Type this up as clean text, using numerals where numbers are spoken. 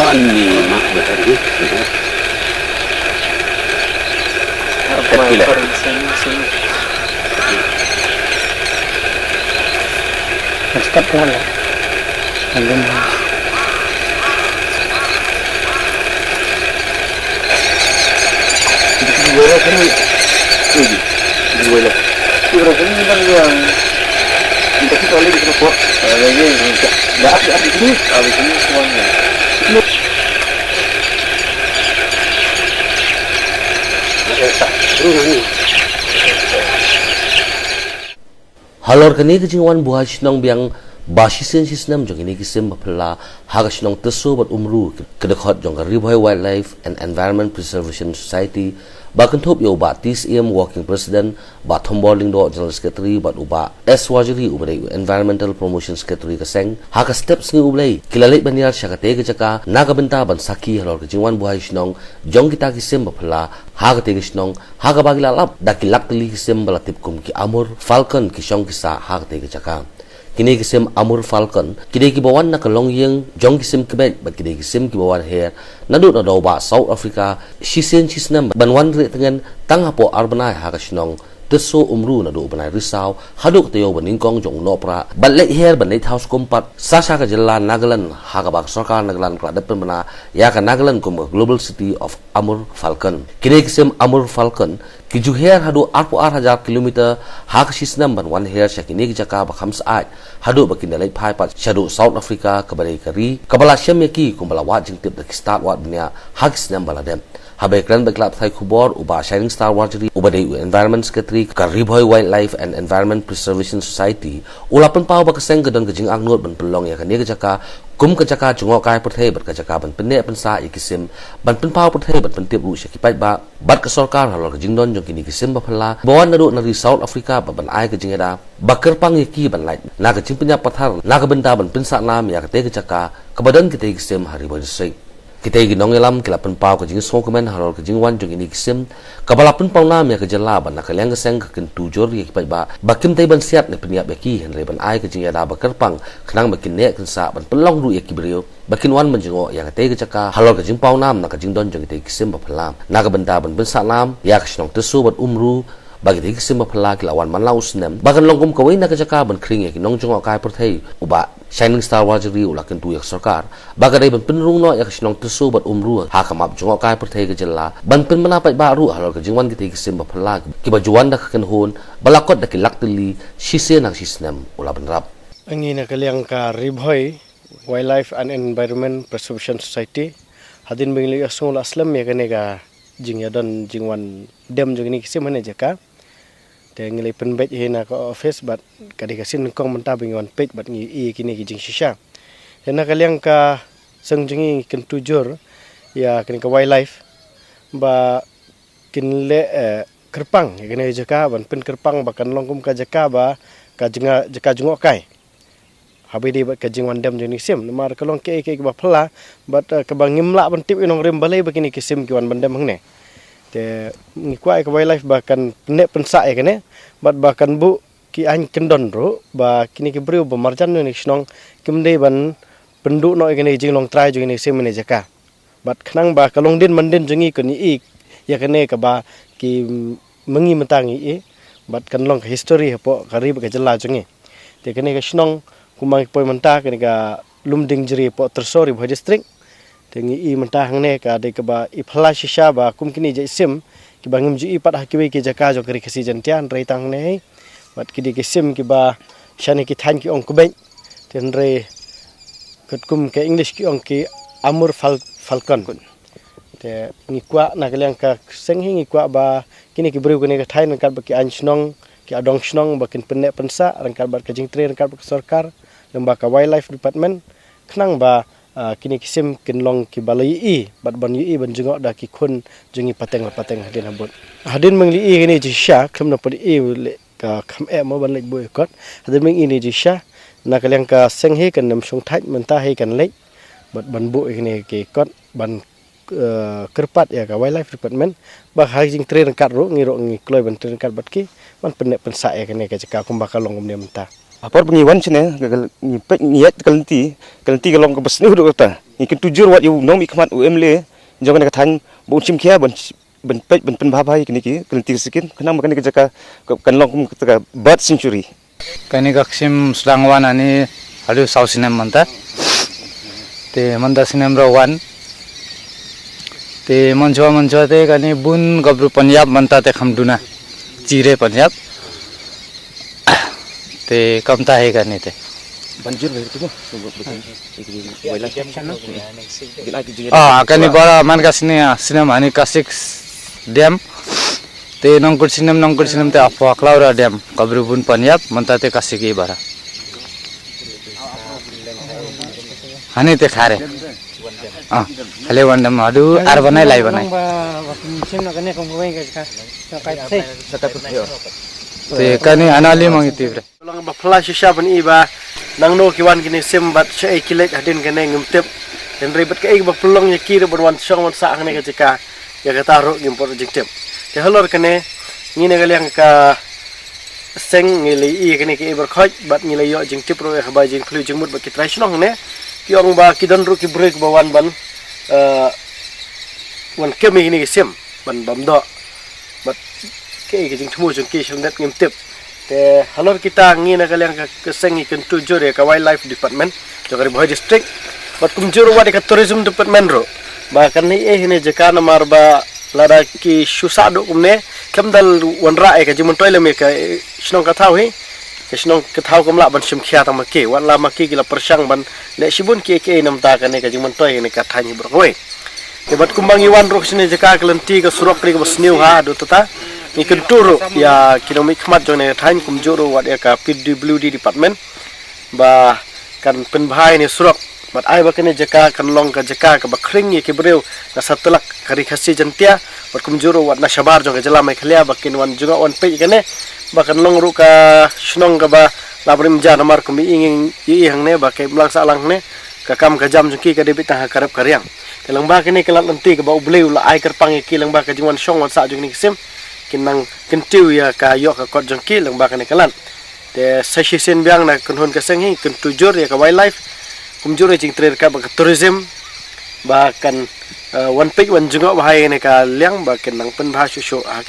Ani mak berarti. Apa Gila. sini. Step one. And then Dua kan ni. Dua lah. Dua kan ni bang yang kita kita boleh kita buat lagi dah habis ini semuanya. Halor kini kejingwan buah sinong biang basisen sistem jong ini kisim bapela haga sinong teso bat umru kedekot jong Riboy Wildlife and Environment Preservation Society bahkan top yo ba TCM working president ba thomboling do general secretary bat uba S wajiri ubai environmental promotion secretary kaseng haga steps ngi ubai kilale baniar syakate ke jaka naga benta ban saki halor kejingwan buah sinong jong kita kisim bapela haga te sinong haga bagila lap dakilak teli kisim balatip kum ki amur falcon ki shong kisa haga te ke jaka kini kisim amur falcon kini ki bawan na kalong yang jong kisim kebet bat kini kisim ki bawan her nadu na do ba South Africa shisen chisnam banwan re tengen tangapo arbanai haga sinong teso umru na do banai risau haduk teo baningkong jong nopra balle her banai house kompat sasa ka jella nagaland haga bak sarkar nagaland kla depen bana ya ka nagaland kum global city of amur falcon kini kisim amur falcon Kiju her hadu 4,000 kilometer hak sisnam ban wan her syakini jaka ba khams ai hadu bakin dalai phai pat shadu South Africa kabari kari kabala syameki kumbala wa jingtip da start wa dunia hak sisnam baladem habe kran baklap thai khubor uba shining star wajri uba dei environment secretary ka Riboy Wildlife and Environment Preservation Society ulapan pau ba kaseng gedon gejing angnot ban pelong ya kan jaka kum ka jaka jungo kai perthai bat ka jaka ban penne pensa ikisim ban pen pau perthai bat pentip ru syakipai ba bat ka sarkar halor gejing don jong kini kisim ba phala bawan nadu nari South Africa ba ban ai ka jingeda bakar pang yaki ban lai na ka jing penya pathar na ka benda ban pensa nam ya ka te ka jaka kabadan kita kisim hari ba sei kita ginong elam kilapan pau ka jing so komen halor ka jing wan jong ini kisim kabalapan pau nam ya ka jela ban na ka leng seng ka ken tujor ya kipai ba bakim tai ban siat ne penya beki henre ban ai ka jing ada bakar pang khnang bakin ne kan sa ban pelong ru ya kibrio bakin wan menjengo ya ka te ka jaka halor ka jing pau nam na ka jing don jong kita kisim ba phala na ka benda ban pensa nam ya ka snong tesu bat umru bagi ti kisim ba phala kilawan man laus nem bagan longkum kawai na ka jaka ban kring ya kinong jong kai perthai uba shining star wajri ulakan tu yak sarkar bagadai ban penrung no yak sinong tesu bat umru ha kamap jong kai perthai ka jella ban pen manapai baru halor ka jingwan ki kisim ba phala ki bajuan da kan hon balakot da ki laktili shise nang sisnem ula banrap angi na kaliang ka Riboy Wildlife and Environment Preservation Society hadin bingli asung aslam ya kanega jingyadon jingwan dem jong ni kisim hane jaka ngilai penbet hina ko office bat kadi kasin kong menta bingwan page bat ngi kini ki jing shisha hena kaliang ka sengjingi ken tujur ya kini ka wildlife ba kinle kerpang kini jaka ban pen kerpang bakan longkum ka jaka ba ka jinga jaka jungo kai habi di bat ka jingwan dam jeni sim mar kalong ke ba phla bat ka bangimla ban tip inong rim balai bakini kisim ki wan bandam hangne te ngikuai ka wildlife bahkan nek pensa ya kene bat bahkan bu ki an kendon ro ba kini ki brio ba marjan ni snong kimde ban pendu no kene jing long try jing ni semene jaka bat khnang ba kalong din mandin jingi ko ni ik ya kene ka ba ki mengi mentangi e bat kan long history po karib ka jela jingi te kene ka snong kumang poi menta kene ka lumding jeri po tersori bo district tengi i mentah ne ka de ka ba i phla shisha ba kum kini je sim ki bangim ji i pat hakiwe ki jaka jo kari kasi jantian rei tang ne bat ki de ki sim ki ba shani ki than ki ong kubeng ten re kat kum ke english ki ong ki amur falcon te ni kwa na kaliang ka seng hi kwa ba kini ki bru kini ka thain kan ba ki an snong ki adong snong ba kin penne pensa rangkal ba ka jing tre rangkal ba sarkar lemba ka wildlife department khnang ba kini kisim kinlong ki balai i bat ban yi ban jengok da ki khun jengi pateng hadin habut hadin mengli i ni jisha kham na padi i ka kham e mo ban lek boy kot hadin meng ini jisha na kaliang ka seng he kan nam sung thaj menta he kan lek bat ban bu ni ki kot ban kerpat ya ka wildlife department ba hajing train kat ro ngi kloi ban train kat bat ki man penek pensa ya kan ka jaka kumbaka long ne menta Apor pengiwan sini, ni pek niat kelanti kalong ke besni udah kata. Ikan tujur wat yu nom ikmat UMLE jangan nak than bon sim kia bon pej bon pen bhabai kini ki kelenti sikin kenang makan ke jaka kan long ka bird century kani kaksim slangwan ani halu sau sinem manta te manda sinem ro wan te manjo te kani bun gabru Punjab manta te khamduna chire Punjab te kamta hai kani te banjir bhai tu kani bara man ka sinem ani kasik dam te nongkur sinem te afwa klaura dam gabru bun Punjab manta te kasiki bara hani te khare khale wandam adu ar banai lai banai te kani anali mangiti bre lang ba flash sha ban iba nang no kiwan kini sembat syai kilek hadin kene ngumtep dan ribet ke ba pelong yaki ban wan song wan sa ngene ka ya ka taru gimpor jingtep te halor kene ngine yang ka seng ngili I kene ke ber khoj bat ngile yo jingtep ro ka ba jing flu jingmut ba kitrai snong ne kiong ba kidan ru ki break ba wan ban wan kemi ni sem ban bamdo bat ke jing thmu jing ki shang dat ngimtep te halor kita ngina yang ka seng ikan tujur ya ka wildlife department jogari boy district bat kumjur wa ka tourism department ro ba kan ni ne jaka namar ba lara ki susado kumne kamdal wanra ka jimun toile me ka snong ka thau hi Kesnong ketahu kamla ban sim kia tang make wan la make gila persang ban le sibun ke nam ta kan ka jiman toy ne ka thani broi debat kumbang iwan rok sini jaka kelenti ka surok kri ka basniu ha do tata ni kenturu ya kilometer khmat jone than kumjuru wat ya ka PWD department ba kan penbhai ni surok bat ai ba kene jaka kan long ka jaka ka bakring ye ke breu na satulak kari khasi jantia bat kumjuru wat na shabar jong jala mai khlia bakin wan juga wan pe kene bahkan long ruka snong ka ba labrim jan mar kumi ingin i hang ne ba ke blang sa lang ne ka kam ka jam jki ka debit ha karap karyang kelang ba kene kelang nanti ka ba ubleu la ai karpang ki lang ba ka jiwan shong wan sa jung ni sim kinang kentiu ya ka yo ka kot jki lang ba kene kalan te session biang na kunhun ka seng hi kun tujur ya ka wildlife kumjur jing trer ka ba tourism ba kan wan pe wan junga bahai ne ka liang ba kenang pen bha shu